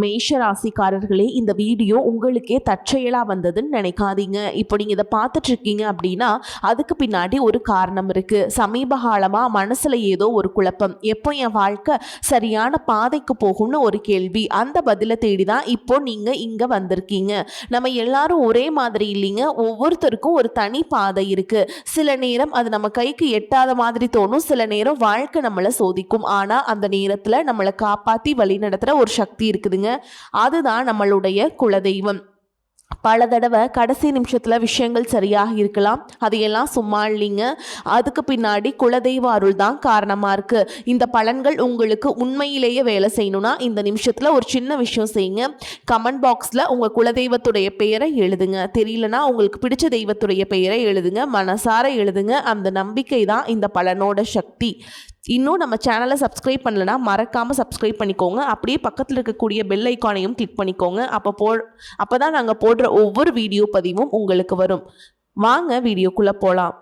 மேஷ ராசிக்காரர்களே, இந்த வீடியோ உங்களுக்கே தற்செயலாக வந்ததுன்னு நினைக்காதீங்க. இப்போ நீங்கள் இதை பார்த்துட்டு இருக்கீங்க அப்படின்னா அதுக்கு பின்னாடி ஒரு காரணம் இருக்குது. சமீப காலமாக மனசில் ஏதோ ஒரு குழப்பம், எப்போ என் வாழ்க்கை சரியான பாதைக்கு போகும்னு ஒரு கேள்வி. அந்த பதிலை தேடி தான் இப்போ நீங்கள் இங்கே வந்திருக்கீங்க. நம்ம எல்லாரும் ஒரே மாதிரி இல்லைங்க. ஒவ்வொருத்தருக்கும் ஒரு தனி பாதை இருக்குது. சில நேரம் அது நம்ம கைக்கு எட்டாத மாதிரி தோணும், சில நேரம் வாழ்க்கை நம்மளை சோதிக்கும். ஆனால் அந்த நேரத்தில் நம்மளை காப்பாற்றி வழி நடத்துகிற ஒரு சக்தி இருக்குதுங்க. அதுதான் நம்மளுடைய குலதெய்வம். பல தடவை கடைசி நிமிஷத்தில் விஷயங்கள் சரியாக இருக்கலாம், அதையெல்லாம் சும்மா இல்லைங்க. அதுக்கு பின்னாடி குலதெய்வ அருள் தான் காரணமாக இருக்குது. இந்த பலன்கள் உங்களுக்கு உண்மையிலேயே வேலை செய்யணும்னா இந்த நிமிஷத்தில் ஒரு சின்ன விஷயம் செய்யுங்க. கமெண்ட் பாக்ஸில் உங்கள் குலதெய்வத்துடைய பெயரை எழுதுங்க. தெரியலனா உங்களுக்கு பிடிச்ச தெய்வத்துடைய பெயரை எழுதுங்க, மனசார எழுதுங்க. அந்த நம்பிக்கை தான் இந்த பலனோட சக்தி. இன்னும் நம்ம சேனலை சப்ஸ்கிரைப் பண்ணலைன்னா மறக்காமல் சப்ஸ்கிரைப் பண்ணிக்கோங்க. அப்படியே பக்கத்தில் இருக்கக்கூடிய பெல் ஐக்கானையும் கிளிக் பண்ணிக்கோங்க. அப்போ தான் நாங்கள் போடுற ஒவ்வொரு வீடியோ பதிவும் உங்களுக்கு வரும். வாங்க வீடியோக்குள்ளே போகலாம்.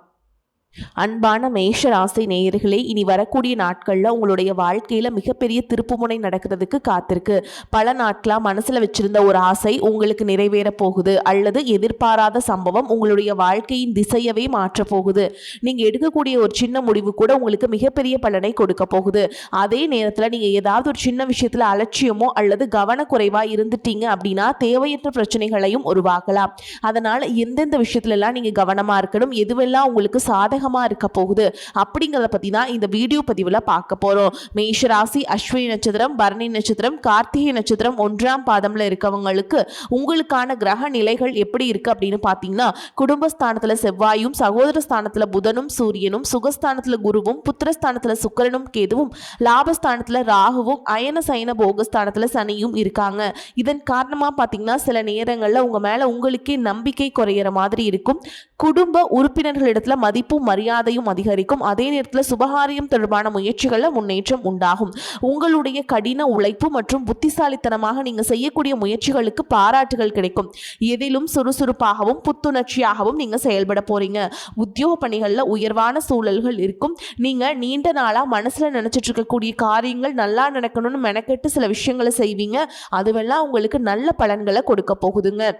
அன்பான மேஷ ராசி நேயர்களே, இனி வரக்கூடிய நாட்களில் உங்களுடைய வாழ்க்கையில் மிகப்பெரிய திருப்புமுனை நடக்கிறதுக்கு காத்திருக்கு. பல நாட்களாக மனசில் வச்சிருந்த ஒரு ஆசை உங்களுக்கு நிறைவேற போகுது, அல்லது எதிர்பாராத சம்பவம் உங்களுடைய வாழ்க்கையின் திசையவே மாற்ற போகுது. நீங்கள் எடுக்கக்கூடிய ஒரு சின்ன முடிவு கூட உங்களுக்கு மிகப்பெரிய பலனை கொடுக்க போகுது. அதே நேரத்தில் நீங்கள் ஏதாவது ஒரு சின்ன விஷயத்தில் அலட்சியமோ அல்லது கவனக்குறைவாக இருந்துட்டீங்க அப்படின்னா தேவையற்ற பிரச்சனைகளையும் உருவாக்கலாம். அதனால் எந்தெந்த விஷயத்துலலாம் நீங்கள் கவனமாக இருக்கணும், எதுவெல்லாம் உங்களுக்கு சாதகமாக இருக்க போகுது அப்படிங்கிறத பத்தி தான் இந்த வீடியோ பதிவுல பார்க்க போறோம். மேஷ ராசி அஸ்வினி நட்சத்திரம், பரணி நட்சத்திரம், கார்த்திகை நட்சத்திரம் 1ஆம் பாதம்ல இருக்கவங்களுக்கு உங்களுக்கான கிரக நிலைகள் எப்படி இருக்கு அப்படின்னு பாத்தீங்கன்னா, குடும்பஸ்தானத்துல செவ்வாயும், சகோதர ஸ்தானத்துல புதனும் சூரியனும், சுகஸ்தானத்துல குருவும், புத்திரஸ்தானத்துல சுக்கிரனும் கேதுவும், லாபஸ்தானத்துல ராகுவும், அயன சயன போகஸ்தானத்துல சனியும் இருக்காங்க. இதன் காரணமா பாத்தீங்கன்னா சில நேரங்கள்ல உங்க மேல உங்களுக்கே நம்பிக்கை குறையிற மாதிரி இருக்கும். குடும்ப உறுப்பினர்களிடத்துல மதிப்பும் மரியாதையும் அதிகரிக்கும். அதே நேரத்தில் சுபகாரியம் தொடர்பான முயற்சிகளில் முன்னேற்றம் உண்டாகும். உங்களுடைய கடின உழைப்பு மற்றும் புத்திசாலித்தனமாக நீங்க செய்யக்கூடிய முயற்சிகளுக்கு பாராட்டுகள் கிடைக்கும். எதிலும் சுறுசுறுப்பாகவும் புத்துணர்ச்சியாகவும் நீங்க செயல்பட போறீங்க. உத்தியோக பணிகளில் உயர்வான சூழல்கள் இருக்கும். நீங்க நீண்ட நாளா மனசுல நினைச்சிட்டு இருக்கக்கூடிய காரியங்கள் நல்லா நடக்கணும்னு மெனக்கெட்டு சில விஷயங்களை செய்வீங்க. அதுவெல்லாம் உங்களுக்கு நல்ல பலன்களை கொடுக்க போகுதுங்க.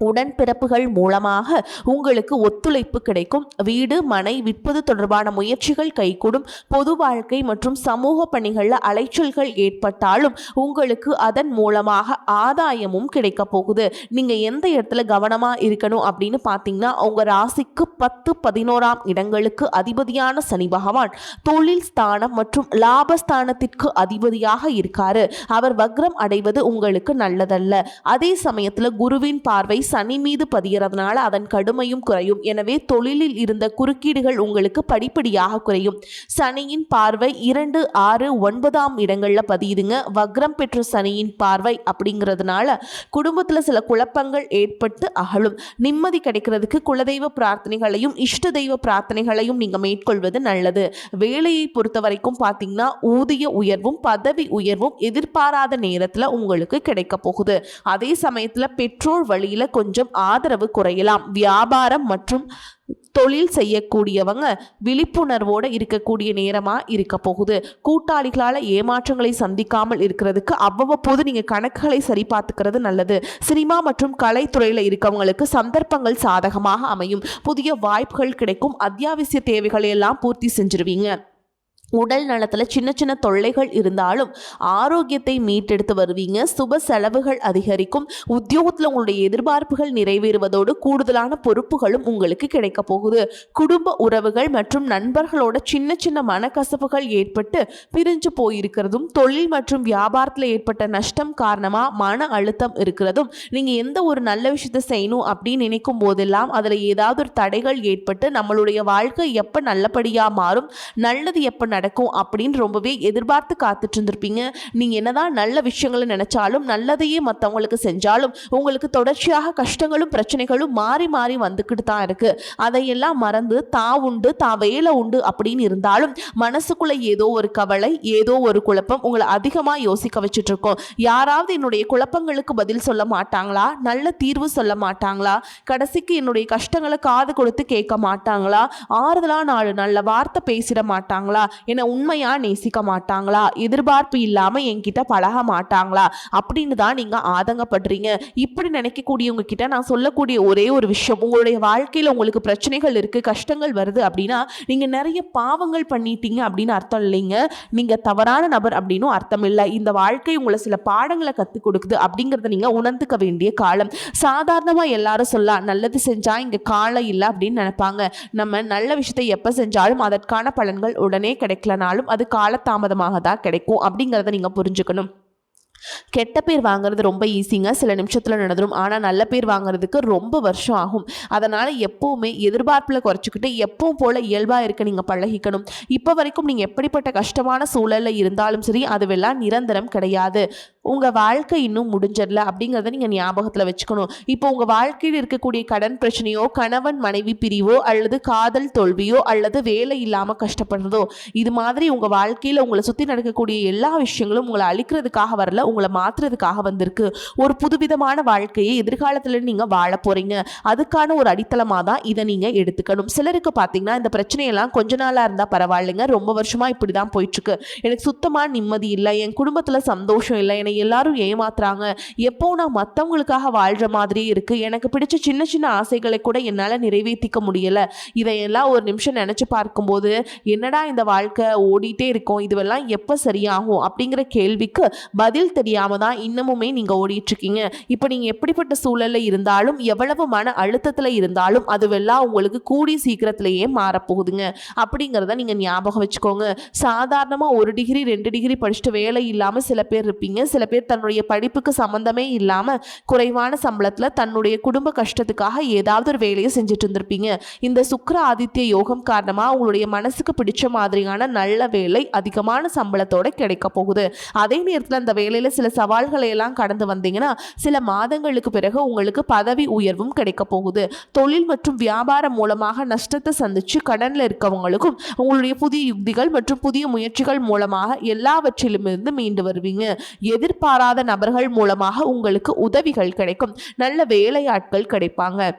உடன்பிறப்புகள் மூலமாக உங்களுக்கு ஒத்துழைப்பு கிடைக்கும். வீடு மனை விற்பது தொடர்பான முயற்சிகள் கைகூடும். பொது வாழ்க்கை மற்றும் சமூக பணிகளில் அலைச்சல்கள் ஏற்பட்டாலும் உங்களுக்கு அதன் மூலமாக ஆதாயமும் கிடைக்க போகுது. நீங்க எந்த இடத்துல கவனமா இருக்கணும் அப்படின்னு பார்த்தீங்கன்னா, உங்க ராசிக்கு 10, 11ஆம் இடங்களுக்கு அதிபதியான சனி பகவான் தொழில் ஸ்தானம் மற்றும் லாபஸ்தானத்திற்கு அதிபதியாக இருக்காரு. அவர் வக்ரம் அடைவது உங்களுக்கு நல்லதல்ல. அதே சமயத்துல குருவின் பார்வை சனி மீது பதியறதுனால அதன் கடுமையும் குறையும். எனவே தொழிலில் இருந்த குறுக்கீடுகள் உங்களுக்கு படிப்படியாக குறையும். சனியின் பார்வை 2, 6, 9ஆம் இடங்கள்ல பதியுதுங்க. வக்ரம் பெற்ற சனியின் பார்வை அப்படிங்கிறதுனால குடும்பத்துல சில குழப்பங்கள் ஏற்பட்டு அகலும். நிம்மதி கிடைக்கிறதுக்கு குலதெய்வ பிரார்த்தனைகளையும் இஷ்ட தெய்வ பிரார்த்தனைகளையும் நீங்க மேற்கொள்வது நல்லது. வேலையை பொறுத்த வரைக்கும் பார்த்தீங்கன்னா ஊதிய உயர்வும் பதவி உயர்வும் எதிர்பாராத நேரத்துல உங்களுக்கு கிடைக்க போகுது. அதே சமயத்துல பெற்றோர் வழியில கொஞ்சம் ஆதரவு குறையலாம். வியாபாரம் மற்றும் தொழில் செய்யக்கூடியவங்க விழிப்புணர்வோடு இருக்கக்கூடிய நேரமா இருக்க போகுது. கூட்டாளிகளால் ஏமாற்றங்களை சந்திக்காமல் இருக்கிறதுக்கு அவ்வப்போது நீங்க கணக்குகளை சரி பார்த்துக்கிறது நல்லது. சினிமா மற்றும் கலைத்துறையில் இருக்கவங்களுக்கு சந்தர்ப்பங்கள் சாதகமாக அமையும். புதிய வாய்ப்புகள் கிடைக்கும். அத்தியாவசிய தேவைகளை எல்லாம் பூர்த்தி செஞ்சிருவீங்க. உடல் நலத்தில் சின்ன சின்ன தொல்லைகள் இருந்தாலும் ஆரோக்கியத்தை மீட்டெடுத்து வருவீங்க. சுப செலவுகள் அதிகரிக்கும். உத்தியோகத்தில் உங்களுடைய எதிர்பார்ப்புகள் நிறைவேறுவதோடு கூடுதலான பொறுப்புகளும் உங்களுக்கு கிடைக்க போகுது. குடும்ப உறவுகள் மற்றும் நண்பர்களோட சின்ன சின்ன மனக்கசப்புகள் ஏற்பட்டு பிரிஞ்சு போயிருக்கிறதும், தொழில் மற்றும் வியாபாரத்தில் ஏற்பட்ட நஷ்டம் காரணமாக மன அழுத்தம் இருக்கிறதும், நீங்கள் எந்த ஒரு நல்ல விஷயத்தை செய்யணும் அப்படின்னு நினைக்கும் போதெல்லாம் அதில் ஏதாவது ஒரு தடைகள் ஏற்பட்டு நம்மளுடைய வாழ்க்கை எப்போ நல்லபடியாக மாறும், நல்லது எப்போ நடக்கும் அப்படின்னு ரொம்பவே எதிர்பார்த்து காத்துட்டு இருந்திருப்பீங்க. நீங்க என்னதான் நல்ல விஷயங்களை நினைச்சாலும் நல்லதையே மற்றவங்களுக்கு செஞ்சாலும் உங்களுக்கு தொடர்ச்சியாக கஷ்டங்களும் பிரச்சனைகளும் மாறி மாறி வந்துக்கிட்டு தான் இருக்கு. அதையெல்லாம் மறந்து தான் உண்டு தான் வேலை உண்டு அப்படின்னு இருந்தாலும் மனசுக்குள்ள ஏதோ ஒரு கவலை, ஏதோ ஒரு குழப்பம் உங்களை அதிகமா யோசிக்க வச்சுட்டு இருக்கோம். யாராவது என்னுடைய குழப்பங்களுக்கு பதில் சொல்ல மாட்டாங்களா, நல்ல தீர்வு சொல்ல மாட்டாங்களா, கடைசிக்கு என்னுடைய கஷ்டங்களை காது கொடுத்து கேட்க மாட்டாங்களா, ஆறுதலா 4 நல்ல வார்த்தை பேசிட மாட்டாங்களா, என்னை உண்மையா நேசிக்க மாட்டாங்களா, எதிர்பார்ப்பு இல்லாம என்கிட்ட பழக மாட்டாங்களா அப்படின்னு தான் நீங்க ஆதங்கப்படுறீங்க. இப்படி நினைக்கக்கூடியவங்க கிட்ட நான் சொல்லக்கூடிய ஒரே ஒரு விஷயம், உங்களுடைய வாழ்க்கையில உங்களுக்கு பிரச்சனைகள் இருக்கு, கஷ்டங்கள் வருது அப்படின்னா நீங்க நிறைய பாவங்கள் பண்ணிட்டீங்க அப்படின்னு அர்த்தம் இல்லைங்க. நீங்க தவறான நபர் அப்படின்னும் அர்த்தம் இல்லை. இந்த வாழ்க்கை உங்களை சில பாடங்களை கற்றுக் கொடுக்குது அப்படிங்கிறத நீங்க உணர்ந்துக்க வேண்டிய காலம். சாதாரணமா எல்லாரும் சொல்லலாம், நல்லது செஞ்சா இங்க காலம் இல்லை அப்படின்னு நினைப்பாங்க. நம்ம நல்ல விஷயத்தை எப்ப செஞ்சாலும் அதற்கான பலன்கள் உடனே கிடைக்கலனாலும் அது காலதாமதமாக தான் கிடைக்கும் அப்படிங்கிறத நீங்க புரிஞ்சுக்கணும். கெட்ட பேர் வாங்குறது ரொம்ப ஈஸிங்க, சில நிமிஷத்தில் நடந்துடும். ஆனால் நல்ல பேர் வாங்குறதுக்கு ரொம்ப வருஷம் ஆகும். அதனால் எப்போவுமே எதிர்பார்ப்பில் குறைச்சிக்கிட்டு எப்பவும் போல் இயல்பாக இருக்க நீங்கள் பழகிக்கணும். இப்போ வரைக்கும் நீங்கள் எப்படிப்பட்ட கஷ்டமான சூழலில் இருந்தாலும் சரி, அதுவெல்லாம் நிரந்தரம் கிடையாது. உங்கள் வாழ்க்கை இன்னும் முடிஞ்சிடல அப்படிங்கிறத நீங்கள் ஞாபகத்தில் வச்சுக்கணும். இப்போ உங்கள் வாழ்க்கையில் இருக்கக்கூடிய கடன் பிரச்சனையோ, கணவன் மனைவி பிரிவோ, அல்லது காதல் தோல்வியோ, அல்லது வேலை இல்லாமல் கஷ்டப்படுறதோ, இது மாதிரி உங்கள் வாழ்க்கையில் உங்களை சுற்றி நடக்கக்கூடிய எல்லா விஷயங்களும் உங்களை அழிக்கிறதுக்காக வரல, உங்களை மாற்றுறதுக்காக வந்திருக்கு. ஒரு புதுவிதமான வாழ்க்கையை எதிர்காலத்தில் நீங்கள் வாழ போகிறீங்க. அதுக்கான ஒரு அடித்தளமாக தான் இதை நீங்கள் எடுத்துக்கணும். சிலருக்கு பார்த்தீங்கன்னா இந்த பிரச்சனையெல்லாம் கொஞ்ச நாளாக இருந்தால் பரவாயில்லைங்க, ரொம்ப வருஷமாக இப்படி தான் போயிட்டுருக்கு, எனக்கு சுத்தமாக நிம்மதி இல்லை, என் குடும்பத்தில் சந்தோஷம் இல்லை, என்னை எல்லாரும் ஏமாத்துறாங்க, எப்போ நான் மற்றவங்களுக்காக வாழ்கிற மாதிரியே இருக்குது, எனக்கு பிடிச்ச சின்ன சின்ன ஆசைகளை கூட என்னால் நிறைவேற்றிக்க முடியலை, இதையெல்லாம் ஒரு நிமிஷம் நினச்சி பார்க்கும்போது என்னடா இந்த வாழ்க்கை ஓடிட்டே இருக்கும், இதுவெல்லாம் எப்போ சரியாகும் அப்படிங்கிற கேள்விக்கு பதில் தெரியாமல் தான் இன்னமுமே நீங்கள் ஓடிட்டுருக்கீங்க. இப்போ நீங்கள் எப்படிப்பட்ட சூழலில் இருந்தாலும், எவ்வளவு மன அழுத்தத்தில் இருந்தாலும் அதுவெல்லாம் உங்களுக்கு கூடி சீக்கிரத்திலேயே மாறப்போகுதுங்க அப்படிங்கிறத நீங்கள் ஞாபகம் வச்சுக்கோங்க. சாதாரணமாக 1 டிகிரி 2 டிகிரி படிச்சுட்டு வேலை இல்லாமல் சில பேர் இருப்பீங்க. சில பேர் தன்னுடைய படிப்புக்கு சம்மந்தமே இல்லாமல் குறைவான சம்பளத்தில் தன்னுடைய குடும்ப கஷ்டத்துக்காக ஏதாவது ஒரு வேலையை செஞ்சுட்டு இருந்திருப்பீங்க. இந்த சுக்கிர ஆதித்ய யோகம் காரணமாக உங்களுடைய மனசுக்கு பிடிச்ச மாதிரியான நல்ல வேலை அதிகமான சம்பளத்தோட கிடைக்க போகுது. அதே நேரத்தில் அந்த வேலையில் சில சவால்களை எல்லாம் கடந்து வந்தீங்கன்னா சில மாதங்களுக்கு பிறகு உங்களுக்கு பதவி உயர்வும் கிடைக்க போகுது. தொழில் மற்றும் வியாபாரம் மூலமாக நஷ்டத்தை சந்திச்சு கடனில் இருக்கவங்களுக்கும் உங்களுடைய புதிய யுக்திகள் மற்றும் புதிய முயற்சிகள் மூலமாக எல்லாவற்றிலுமிருந்து மீண்டு வருவீங்க. எதிர்பாராத நபர்கள் மூலமாக உங்களுக்கு உதவிகள் கிடைக்கும். நல்ல வேலையாட்கள் கிடைப்பாங்க.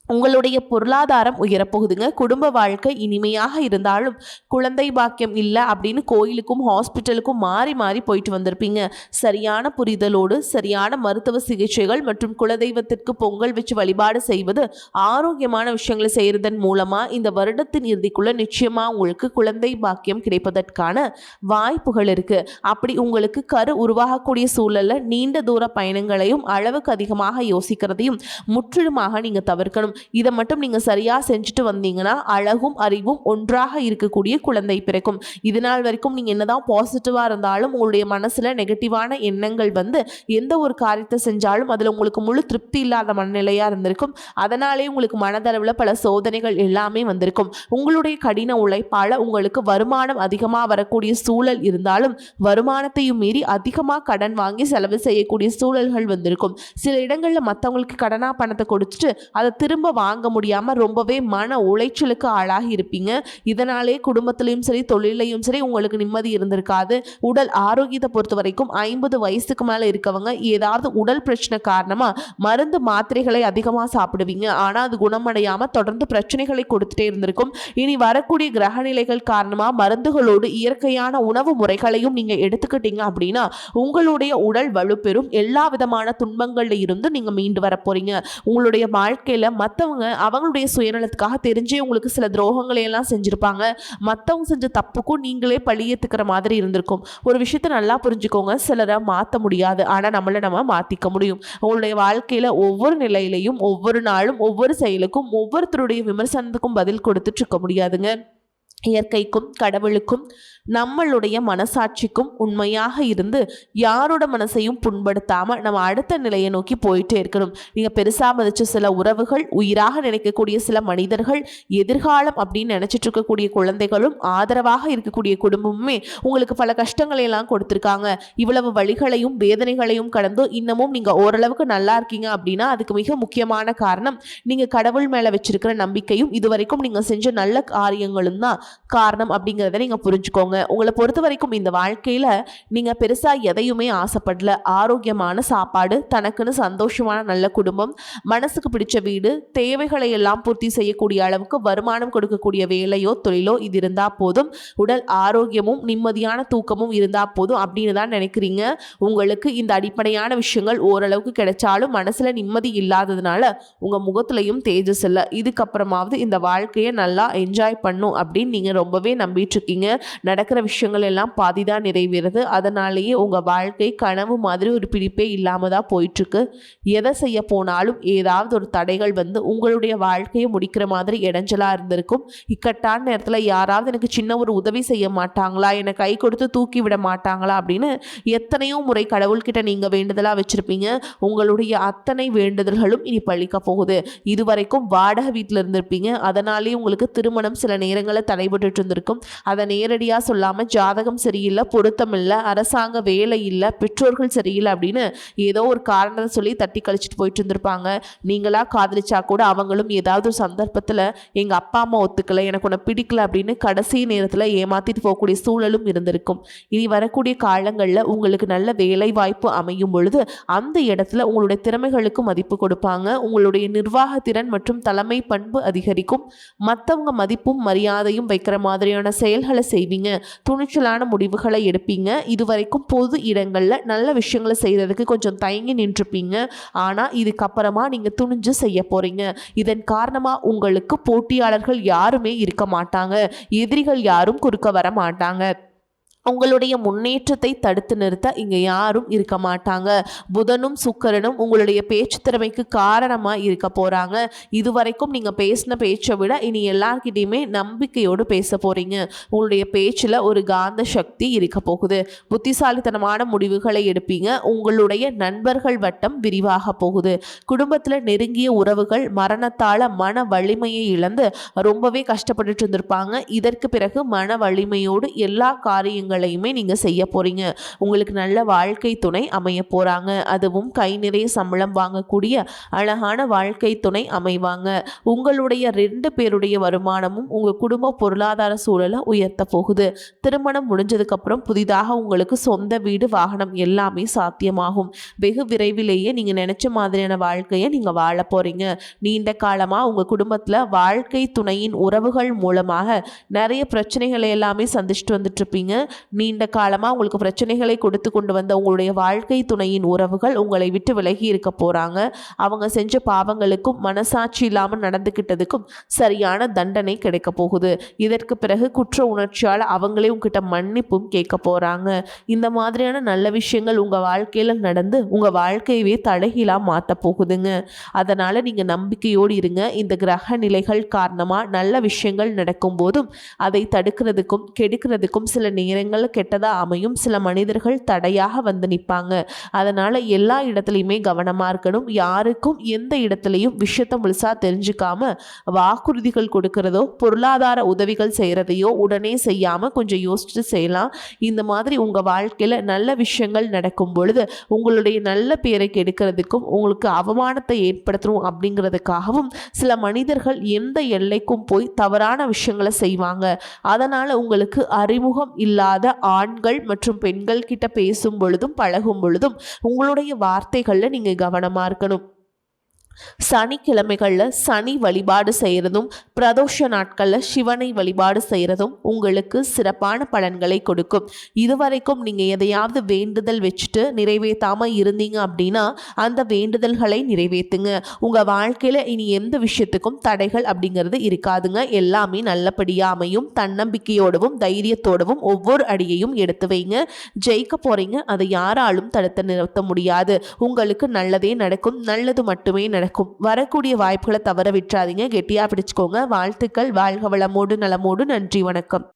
உங்களுடைய பொருளாதாரம் உயரப்போகுதுங்க. குடும்ப வாழ்க்கை இனிமையாக இருந்தாலும் குழந்தை பாக்கியம் இல்லை அப்படின்னு கோயிலுக்கும் ஹாஸ்பிட்டலுக்கும் மாறி மாறி போயிட்டு வந்திருப்பீங்க. சரியான புரிதலோடு சரியான மருத்துவ சிகிச்சைகள் மற்றும் குலதெய்வத்திற்கு பொங்கல் வச்சு வழிபாடு செய்வது, ஆரோக்கியமான விஷயங்களை செய்கிறதன் மூலமாக இந்த வருடத்தின் இறுதிக்குள்ள நிச்சயமாக உங்களுக்கு குழந்தை பாக்கியம் கிடைப்பதற்கான வாய்ப்புகள் இருக்குது. அப்படி உங்களுக்கு கரு உருவாகக்கூடிய சூழலில் நீண்ட தூர பயணங்களையும் அளவுக்கு அதிகமாக யோசிக்கிறதையும் முற்றிலுமாக நீங்கள் தவிர்க்கணும். இதை மட்டும் நீங்க சரியா செஞ்சுட்டு வந்தீங்கன்னா அழகும் அறிவும் ஒன்றாக இருக்கக்கூடிய குழந்தை பிறக்கும். இது நாள் வரைக்கும் நீங்க என்னதான் பாசிட்டிவா இருந்தாலும் உங்களுடைய மனசுல நெகட்டிவான எண்ணங்கள் வந்து எந்த ஒரு காரியத்தை செஞ்சாலும் அதுல உங்களுக்கு முழு திருப்தி இல்லாத மனநிலையா இருந்திருக்கும். அதனாலே உங்களுக்கு மனதளவில் பல சோதனைகள் எல்லாமே வந்திருக்கும். உங்களுடைய கடின உழைப்பால உங்களுக்கு வருமானம் அதிகமாக வரக்கூடிய சூழல் இருந்தாலும் வருமானத்தையும் மீறி அதிகமாக கடன் வாங்கி செலவு செய்யக்கூடிய சூழல்கள் வந்திருக்கும். சில இடங்கள்ல மற்றவங்களுக்கு கடனா பணத்தை கொடுத்துட்டு அதை திரும்ப வாங்க முடியாம ரொம்பவே மன உளைச்சலுக்கு ஆளாகி இருப்பீங்க. இதனாலே குடும்பத்திலையும் சரி தொழிலையும் சரி உங்களுக்கு நிம்மதி இருந்திருக்காது. உடல் ஆரோக்கியத்தை பொறுத்த வரைக்கும் 50 வயசுக்கு மேல இருக்கவங்க ஏதாவது உடல் பிரச்சனை காரணமா மருந்து மாத்திரைகளை அதிகமா சாப்பிடுவீங்க. ஆனா அது குணமடையாம தொடர்ந்து பிரச்சனைகளை கொடுத்துட்டே இருந்திருக்கும். இனி வரக்கூடிய கிரகநிலைகள் காரணமா மருந்துகளோடு இயற்கையான உணவு முறைகளையும் நீங்க எடுத்துக்கிட்டீங்க அப்படின்னா உங்களுடைய உடல் வலுப்பெறும். எல்லா விதமான துன்பங்கள்ல இருந்து நீங்க மீண்டு வர போறீங்க. உங்களுடைய வாழ்க்கையில மற்றவங்க அவங்களுடைய சுயநலத்துக்காக தெரிஞ்சே உங்களுக்கு சில துரோகங்களை எல்லாம் செஞ்சுருப்பாங்க. மற்றவங்க செஞ்ச தப்புக்கும் நீங்களே பழியேத்துக்கிற மாதிரி இருந்திருக்கும். ஒரு விஷயத்த நல்லா புரிஞ்சுக்கோங்க, சிலரை மாற்ற முடியாது, ஆனால் நம்மளை நம்ம மாற்றிக்க முடியும். உங்களுடைய வாழ்க்கையில் ஒவ்வொரு நிலையிலையும் ஒவ்வொரு நாளும் ஒவ்வொரு செயலுக்கும் ஒவ்வொருத்தருடைய விமர்சனத்துக்கும் பதில் கொடுத்துட்டு இருக்க முடியாதுங்க. இயற்கைக்கும் கடவுளுக்கும் நம்மளுடைய மனசாட்சிக்கும் உண்மையாக இருந்து யாரோட மனசையும் புண்படுத்தாமல் நம்ம அடுத்த நிலையை நோக்கி போயிட்டே இருக்கணும். நீங்கள் பெருசாக மதிச்ச சில உறவுகள், உயிராக நினைக்கக்கூடிய சில மனிதர்கள், எதிர்காலம் அப்படின்னு நினச்சிட்டு இருக்கக்கூடிய குழந்தைகளும் ஆதரவாக இருக்கக்கூடிய குடும்பமுமே உங்களுக்கு பல கஷ்டங்களை எல்லாம் கொடுத்துருக்காங்க. இவ்வளவு வழிகளையும் வேதனைகளையும் கடந்து இன்னமும் நீங்கள் ஓரளவுக்கு நல்லா இருக்கீங்க அப்படின்னா அதுக்கு மிக முக்கியமான காரணம் நீங்கள் கடவுள் மேலே வச்சிருக்கிற நம்பிக்கையும் இதுவரைக்கும் நீங்கள் செஞ்ச நல்ல காரியங்களும் தான். காரணம் அப்படிங்கிறத நீங்க புரிஞ்சுக்கோங்க. உங்களை பொறுத்த வரைக்கும் இந்த வாழ்க்கையில நீங்க பெருசா எதையுமே ஆசைப்படல. ஆரோக்கியமான சாப்பாடு, தனக்குன்னு சந்தோஷமான நல்ல குடும்பம், மனசுக்கு பிடிச்ச வீடு, தேவைகளை எல்லாம் பூர்த்தி செய்யக்கூடிய அளவுக்கு வருமானம் கொடுக்கக்கூடிய வேலையோ தொழிலோ இது இருந்தா போதும், உடல் ஆரோக்கியமும் நிம்மதியான தூக்கமும் இருந்தா போதும் அப்படின்னு தான் நினைக்கிறீங்க. உங்களுக்கு இந்த அடிப்படையான விஷயங்கள் ஓரளவுக்கு கிடைச்சாலும் மனசுல நிம்மதி இல்லாததுனால உங்க முகத்திலையும் தேஜஸ் இல்லை. இதுக்கப்புறமாவது இந்த வாழ்க்கையை நல்லா என்ஜாய் பண்ணும் அப்படின்னு நீங்க ரொம்பவே நம்பிட்டு இருக்கீங்க. நடக்கிற விஷயங்கள் எல்லாம் பாதிதான் நிறைவேறுது. அதனாலேயே உங்க வாழ்க்கை கனவு மாதிரி ஒரு பிடிப்பே இல்லாம தான் போயிட்டு இருக்கு. எதை செய்ய போனாலும் ஏதாவது ஒரு தடைகள் வந்து உங்களுடைய வாழ்க்கையை முடிக்கிற மாதிரி இடைஞ்சலா இருந்திருக்கும். இக்கட்டான நேரத்தில் யாராவது எனக்கு சின்ன ஒரு உதவி செய்ய மாட்டாங்களா, என்னை கை கொடுத்து தூக்கி விட மாட்டாங்களா அப்படின்னு எத்தனையோ முறை கடவுள்கிட்ட நீங்க வேண்டுதலா வச்சிருப்பீங்க. உங்களுடைய அத்தனை வேண்டுதல்களும் இனி பழிக்க போகுது. இதுவரைக்கும் வாடகை வீட்டில் இருந்திருப்பீங்க. அதனாலேயே உங்களுக்கு திருமணம் சில நேரங்களில் தடைபட்டு இருந்திருக்கும். அதை நேரடியாக சொல்லாம ஜாதகம் சரியில்லை, பொருத்தம் இல்லை, அரசாங்க வேலை இல்லை, பெற்றோர்கள் சரியில்லை அப்படின்னு ஏதோ ஒரு காரணத்தை சொல்லி தட்டி கழிச்சிட்டு போயிட்டு இருந்திருப்பாங்க. நீங்களா காதலிச்சா கூட அவங்களும் ஏதாவது ஒரு சந்தர்ப்பத்தில் எங்க அப்பா அம்மா ஒத்துக்கலை, எனக்கு உன்னை பிடிக்கல அப்படின்னு கடைசி நேரத்தில் ஏமாத்திட்டு போகக்கூடிய சூழலும் இருந்திருக்கும். இனி வரக்கூடிய காலங்களில் உங்களுக்கு நல்ல வேலை வாய்ப்பு அமையும் பொழுது அந்த இடத்துல உங்களுடைய திறமைகளுக்கு மதிப்பு கொடுப்பாங்க. உங்களுடைய நிர்வாக திறன் மற்றும் தலைமை பண்பு அதிகரிக்கும். மற்றவங்க மதிப்பும் மரியாதையும் வைக்கிற மாதிரியான செயல்களை செய்வீங்க. துணிச்சலான முடிவுகளை எடுப்பீங்க. இதுவரைக்கும் பொது இடங்கள்ல நல்ல விஷயங்களை செய்யறதுக்கு கொஞ்சம் தயங்கி நின்றுப்பீங்க. ஆனா இதுக்கப்புறமா நீங்க துணிஞ்சு செய்ய போறீங்க. இதன் காரணமா உங்களுக்கு போட்டியாளர்கள் யாருமே இருக்க மாட்டாங்க. எதிரிகள் யாரும் குறுக்க வர மாட்டாங்க. உங்களுடைய முன்னேற்றத்தை தடுத்து நிறுத்த இங்க யாரும் இருக்க மாட்டாங்க. புதனும் சுக்கிரனும் உங்களுடைய பேச்சு திறமைக்கு காரணமா இருக்க போறாங்க. இதுவரைக்கும் நீங்க பேசின பேச்சை விட இனி எல்லார்கிட்டையுமே நம்பிக்கையோடு பேச போறீங்க. உங்களுடைய பேச்சுல ஒரு காந்த சக்தி இருக்க போகுது. புத்திசாலித்தனமான முடிவுகளை எடுப்பீங்க. உங்களுடைய நண்பர்கள் வட்டம் விரிவாக போகுது. குடும்பத்துல நெருங்கிய உறவுகள் மரணத்தால மன வலிமையை இழந்து ரொம்பவே கஷ்டப்பட்டுட்டு இருந்திருப்பாங்க. இதற்கு பிறகு மன வலிமையோடு எல்லா காரியங்களும் நீங்க செய்ய போறீங்க. உங்களுக்கு நல்ல வாழ்க்கை துணை அமைய போறாங்க. அதுவும் கை நிறைய சம்பளம் வாங்கக்கூடிய அழகான வாழ்க்கை துணை அமைவாங்க. உங்களுடைய 2 பேருடைய வருமானமும் உங்க குடும்ப பொருளாதார சூழலை உயர்த்த போகுது. திருமணம் முடிஞ்சதுக்கு அப்புறம் புதிதாக உங்களுக்கு சொந்த வீடு, வாகனம் எல்லாமே சாத்தியமாகும். வெகு விரைவிலேயே நீங்க நினைச்ச மாதிரியான வாழ்க்கையை நீங்க வாழ போறீங்க. நீண்ட காலமா உங்க குடும்பத்துல வாழ்க்கை துணையின் உறவுகள் மூலமாக நிறைய பிரச்சனைகளை எல்லாமே சந்திச்சுட்டு வந்துட்டு இருப்பீங்க. நீண்ட காலமாக உங்களுக்கு பிரச்சனைகளை கொடுத்து கொண்டு வந்த உங்களுடைய வாழ்க்கை துணையின் உறவுகள் உங்களை விட்டு விலகி இருக்க போகிறாங்க. அவங்க செஞ்ச பாவங்களுக்கும் மனசாட்சி இல்லாமல் நடந்துக்கிட்டதுக்கும் சரியான தண்டனை கிடைக்க போகுது. இதற்கு பிறகு குற்ற உணர்ச்சியால் அவங்களே உங்ககிட்ட மன்னிப்பும் கேட்க போகிறாங்க. இந்த மாதிரியான நல்ல விஷயங்கள் உங்கள் வாழ்க்கையில் நடந்து உங்கள் வாழ்க்கையவே தலைகீழாக மாற்ற போகுதுங்க. அதனால் நீங்கள் நம்பிக்கையோடு இருங்க. இந்த கிரக நிலைகள் காரணமாக நல்ல விஷயங்கள் நடக்கும் போதும் அதை தடுக்கிறதுக்கும் கெடுக்கிறதுக்கும் சில நேரங்கள் கெட்டதா அமையும். சில மனிதர்கள் தடையாக வந்து நிற்பாங்க. அதனால எல்லா இடத்துலையுமே கவனமா இருக்கணும். யாருக்கும் எந்த இடத்துலையும் விஷயத்தை முழுசா தெரிஞ்சுக்காம வாக்குறுதிகள் கொடுக்கிறதோ பொருளாதார உதவிகள் செய்யறதையோ உடனே செய்யாம கொஞ்சம் யோசிச்சு செய்யலாம். இந்த மாதிரி உங்க வாழ்க்கையில நல்ல விஷயங்கள் நடக்கும் பொழுது உங்களுடைய நல்ல பேரை கெடுக்கிறதுக்கும் உங்களுக்கு அவமானத்தை ஏற்படுத்தணும் அப்படிங்கிறதுக்காகவும் சில மனிதர்கள் எந்த எல்லைக்கும் போய் தவறான விஷயங்களை செய்வாங்க. அதனால உங்களுக்கு அறிமுகம் இல்லாத ஆண்கள் மற்றும் பெண்கள் கிட்ட பேசும் பொழுதும் பழகும் பொழுதும் உங்களுடைய வார்த்தைகள்ல நீங்க கவனமா இருக்கணும். சனிக்கிழமைகளில் சனி வழிபாடு செய்கிறதும் பிரதோஷ நாட்களில் சிவனை வழிபாடு செய்கிறதும் உங்களுக்கு சிறப்பான பலன்களை கொடுக்கும். இதுவரைக்கும் நீங்கள் எதையாவது வேண்டுதல் வச்சுட்டு நிறைவேற்றாமல் இருந்தீங்க அப்படின்னா அந்த வேண்டுதல்களை நிறைவேற்றுங்க. உங்கள் வாழ்க்கையில் இனி எந்த விஷயத்துக்கும் தடைகள் அப்படிங்கிறது இருக்காதுங்க. எல்லாமே நல்லபடியாக அமையும். தன்னம்பிக்கையோடவும் தைரியத்தோடவும் ஒவ்வொரு அடியையும் எடுத்து வைங்க. ஜெயிக்க போகிறீங்க. அதை யாராலும் தடுத்து நிறுத்த முடியாது. உங்களுக்கு நல்லதே நடக்கும். நல்லது மட்டுமே நடக்கும். வரக்கூடிய வாய்ப்புகளை தவற விட்டுறாதீங்க. கெட்டியா பிடிச்சுக்கோங்க. வாழ்த்துக்கள். வாழ்க வளமோடு நலமோடு. நன்றி, வணக்கம்.